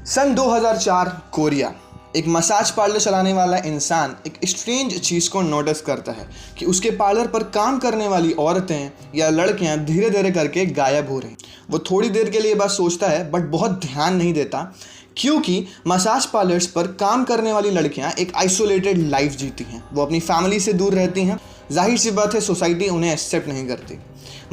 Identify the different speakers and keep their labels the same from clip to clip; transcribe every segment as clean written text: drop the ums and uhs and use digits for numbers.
Speaker 1: सन 2004 Korea. एक massage parlour चलाने वाला इंसान एक स्ट्रेंज चीज़ को नोटिस करता है कि उसके पार्लर पर काम करने वाली औरतें या लड़कियां धीरे धीरे करके गायब हो रही। वो थोड़ी देर के लिए बस सोचता है बट बहुत ध्यान नहीं देता, क्योंकि मसाज पार्लर्स पर काम करने वाली लड़कियां एक आइसोलेटेड लाइफ जीती हैं। वो अपनी फैमिली से दूर रहती हैं। जाहिर सी बात है, सोसाइटी उन्हें एक्सेप्ट नहीं करती।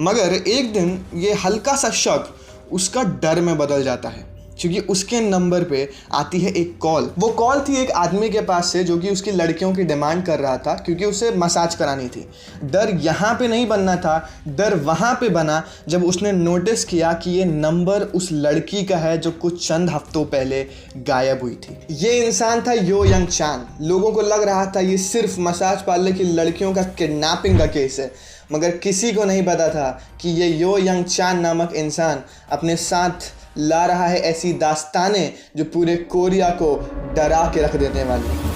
Speaker 1: मगर एक दिन ये हल्का सा शक उसका डर में बदल जाता है, क्योंकि उसके नंबर पे आती है एक कॉल। वो कॉल थी एक आदमी के पास से जो कि उसकी लड़कियों की डिमांड कर रहा था, क्योंकि उसे मसाज करानी थी। डर यहाँ पे नहीं बनना था, डर वहाँ पे बना जब उसने नोटिस किया कि ये नंबर उस लड़की का है जो कुछ चंद हफ्तों पहले गायब हुई थी। ये इंसान था यो यंग चान। लोगों को लग रहा था ये सिर्फ मसाज पार्लर की लड़कियों का किडनैपिंग का केस है, मगर किसी को नहीं पता था कि ये यो यंग चान नामक इंसान अपने साथ ला रहा है ऐसी दास्तानें जो पूरे कोरिया को डरा के रख देने वाली।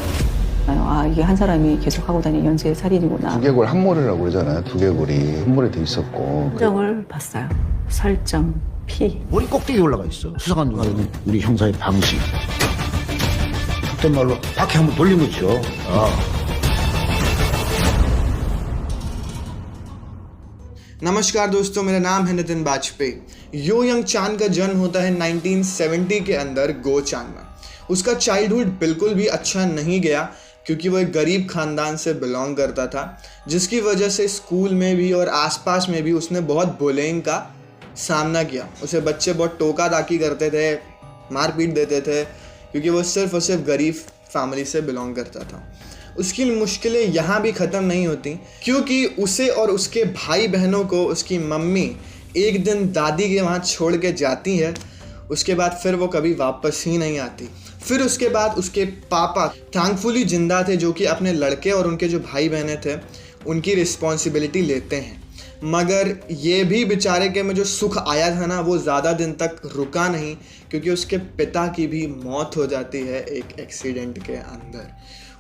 Speaker 2: 이게 한 사람이 계속 하고 다니는 연쇄 살인이구나.
Speaker 3: 두개골 함몰이라고 그러잖아요. 두개골이 함몰이 돼 있었고.
Speaker 2: 흔적을 봤어요. 살점, 피.
Speaker 4: 머리 꼭대기 올라가 있어. 수사관 누가 있는 우리 형사의 방식. 그때 말로 바퀴 한번 돌린 거죠.
Speaker 1: नमस्कार दोस्तों, मेरा नाम है नितिन वाजपेयी। यो यंग चान का जन्म होता है 1970 के अंदर गोचान में। उसका चाइल्डहुड बिल्कुल भी अच्छा नहीं गया, क्योंकि वो एक गरीब खानदान से बिलोंग करता था, जिसकी वजह से स्कूल में भी और आसपास में भी उसने बहुत बुलिंग का सामना किया। उसे बच्चे बहुत टोका ताकी करते थे, मारपीट देते थे, क्योंकि वो सिर्फ और सिर्फ गरीब फैमिली से बिलोंग करता था। उसकी मुश्किलें यहाँ भी ख़त्म नहीं होती, क्योंकि उसे और उसके भाई बहनों को उसकी मम्मी एक दिन दादी के वहाँ छोड़ के जाती है। उसके बाद फिर वो कभी वापस ही नहीं आती। फिर उसके बाद उसके पापा थैंकफुली जिंदा थे, जो कि अपने लड़के और उनके जो भाई बहने थे उनकी रिस्पॉन्सिबिलिटी लेते हैं। मगर ये भी बेचारे के में जो सुख आया था ना, वो ज़्यादा दिन तक रुका नहीं, क्योंकि उसके पिता की भी मौत हो जाती है एक एक्सीडेंट के अंदर।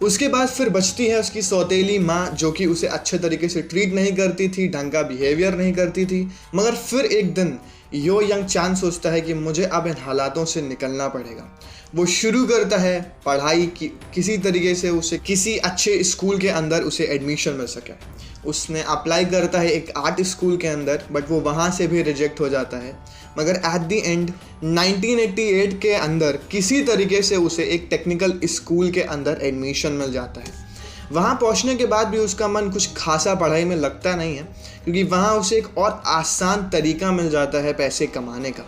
Speaker 1: उसके बाद फिर बचती है उसकी सौतेली माँ, जो कि उसे अच्छे तरीके से ट्रीट नहीं करती थी, ढंग का बिहेवियर नहीं करती थी। मगर फिर एक दिन यो यंग चान सोचता है कि मुझे अब इन हालातों से निकलना पड़ेगा। वो शुरू करता है पढ़ाई की, किसी तरीके से उसे किसी अच्छे स्कूल के अंदर उसे एडमिशन मिल सके। उसने अप्लाई करता है एक आर्ट स्कूल के अंदर, बट वो वहाँ से भी रिजेक्ट हो जाता है। मगर एट द एंड 1988 के अंदर किसी तरीके से उसे एक टेक्निकल स्कूल के अंदर एडमिशन मिल जाता है। वहाँ पहुँचने के बाद भी उसका मन कुछ खासा पढ़ाई में लगता नहीं है, क्योंकि वहाँ उसे एक और आसान तरीका मिल जाता है पैसे कमाने का,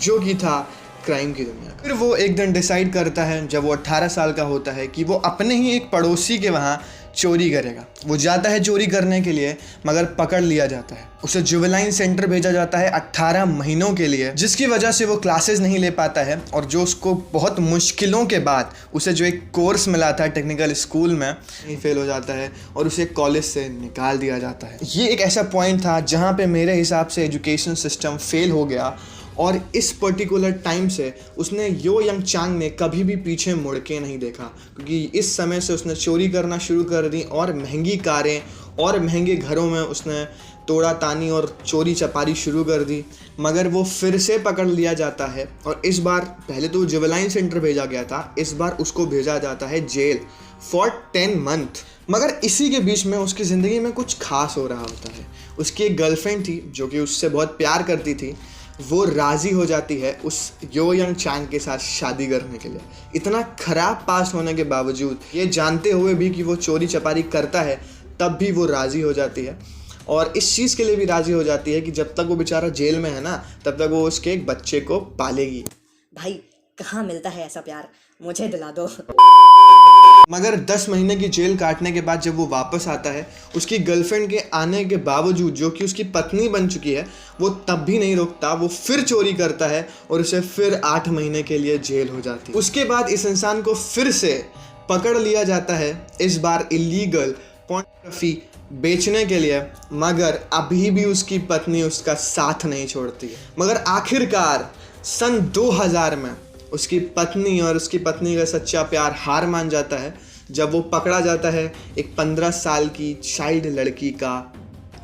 Speaker 1: जो कि था क्राइम की दुनिया। फिर वो एक दिन डिसाइड करता है, जब वो 18 साल का होता है, कि वो अपने ही एक पड़ोसी के वहाँ चोरी करेगा। वो जाता है चोरी करने के लिए, मगर पकड़ लिया जाता है। उसे जुवेनाइल सेंटर भेजा जाता है 18 महीनों के लिए, जिसकी वजह से वो क्लासेस नहीं ले पाता है। और जो उसको बहुत मुश्किलों के बाद उसे जो एक कोर्स मिला था टेक्निकल स्कूल में, फेल हो जाता है और उसे कॉलेज से निकाल दिया जाता है। ये एक ऐसा पॉइंट था जहाँ पे मेरे हिसाब से एजुकेशन सिस्टम फेल हो गया, और इस पर्टिकुलर टाइम से उसने यो यंग चांग ने कभी भी पीछे मुड़ के नहीं देखा, क्योंकि इस समय से उसने चोरी करना शुरू कर दी, और महंगी कारें और महंगे घरों में उसने तोड़ा तानी और चोरी चपारी शुरू कर दी। मगर वो फिर से पकड़ लिया जाता है, और इस बार पहले तो जुवेनाइल सेंटर भेजा गया था, इस बार उसको भेजा जाता है जेल फॉर 10 मंथ। मगर इसी के बीच में उसकी ज़िंदगी में कुछ खास हो रहा होता है। उसकी एक गर्लफ्रेंड थी जो कि उससे बहुत प्यार करती थी। वो राज़ी हो जाती है उस यो यंग चांग के साथ शादी करने के लिए। इतना ख़राब पास होने के बावजूद, ये जानते हुए भी कि वो चोरी चपारी करता है, तब भी वो राज़ी हो जाती है। और इस चीज़ के लिए भी राज़ी हो जाती है कि जब तक वो बेचारा जेल में है ना, तब तक वो उसके एक बच्चे को पालेगी।
Speaker 5: भाई कहाँ मिलता है ऐसा प्यार, मुझे दिला दो।
Speaker 1: मगर 10 महीने की जेल काटने के बाद जब वो वापस आता है, उसकी गर्लफ्रेंड के आने के बावजूद, जो कि उसकी पत्नी बन चुकी है, वो तब भी नहीं रुकता। वो फिर चोरी करता है और उसे फिर 8 महीने के लिए जेल हो जाती है। उसके बाद इस इंसान को फिर से पकड़ लिया जाता है, इस बार इलीगल पोर्नोग्राफी बेचने के लिए। मगर अभी भी उसकी पत्नी उसका साथ नहीं छोड़ती है। मगर आखिरकार सन 2000 में उसकी पत्नी और उसकी पत्नी का सच्चा प्यार हार मान जाता है, जब वो पकड़ा जाता है एक 15 साल की चाइल्ड लड़की का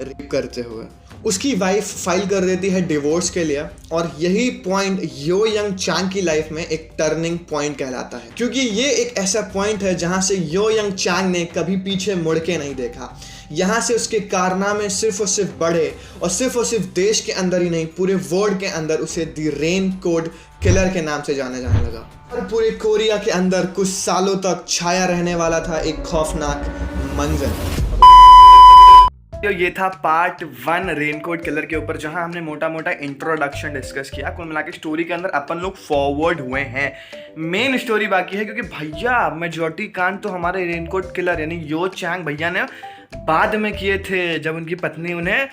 Speaker 1: रेप करते हुए। उसकी वाइफ फाइल कर देती है डिवोर्स के लिए, और यही पॉइंट यो यंग चांग की लाइफ में एक टर्निंग पॉइंट कहलाता है, क्योंकि ये एक ऐसा पॉइंट है जहां से यो यंग चांग ने कभी पीछे मुड़ के नहीं देखा। यहाँ से उसके कारनामे सिर्फ और सिर्फ बढ़े, और सिर्फ देश के अंदर ही नहीं, पूरे वर्ल्ड के अंदर उसे द रेन कोड किलर के नाम से जाने जाने लगा। और पूरे कोरिया के अंदर कुछ सालों तक छाया रहने वाला था एक खौफनाक मंजर। तो ये था पार्ट 1 रेनकोट किलर के ऊपर, जहां हमने मोटा मोटा इंट्रोडक्शन डिस्कस किया। कुल मिला के स्टोरी के अंदर अपन लोग फॉरवर्ड हुए हैं, मेन स्टोरी बाकी है, क्योंकि भैया मेजॉरिटी कांड तो हमारे रेनकोट किलर यानी यो चांग भैया ने बाद में किए थे, जब उनकी पत्नी उन्हें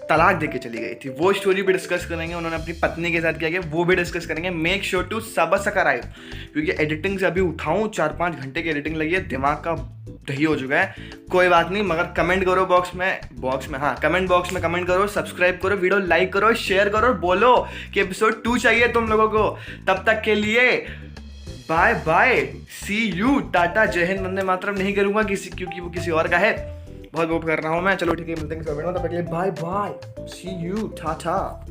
Speaker 1: तलाक देके चली गई थी। वो स्टोरी भी डिस्कस करेंगे, उन्होंने अपनी पत्नी के साथ क्या किया वो भी डिस्कस करेंगे। मेक श्योर टू सब्सक्राइब, क्योंकि एडिटिंग से अभी उठाऊं 4-5 घंटे की एडिटिंग लगी है, दिमाग का दही हो चुका है। कोई बात नहीं, मगर कमेंट करो कमेंट बॉक्स में कमेंट करो, सब्सक्राइब करो, वीडियो लाइक करो, शेयर करो, बोलो कि एपिसोड 2 चाहिए तुम लोगों को। तब तक के लिए bye bye, see you, tata, जय हिंद, वंदे मातरम नहीं करूंगा क्योंकि वो किसी और का है, बहुत कर रहा हूं मैं। चलो ठीक है, मिलते हैं, तब तक के लिए bye bye, see you, Tata.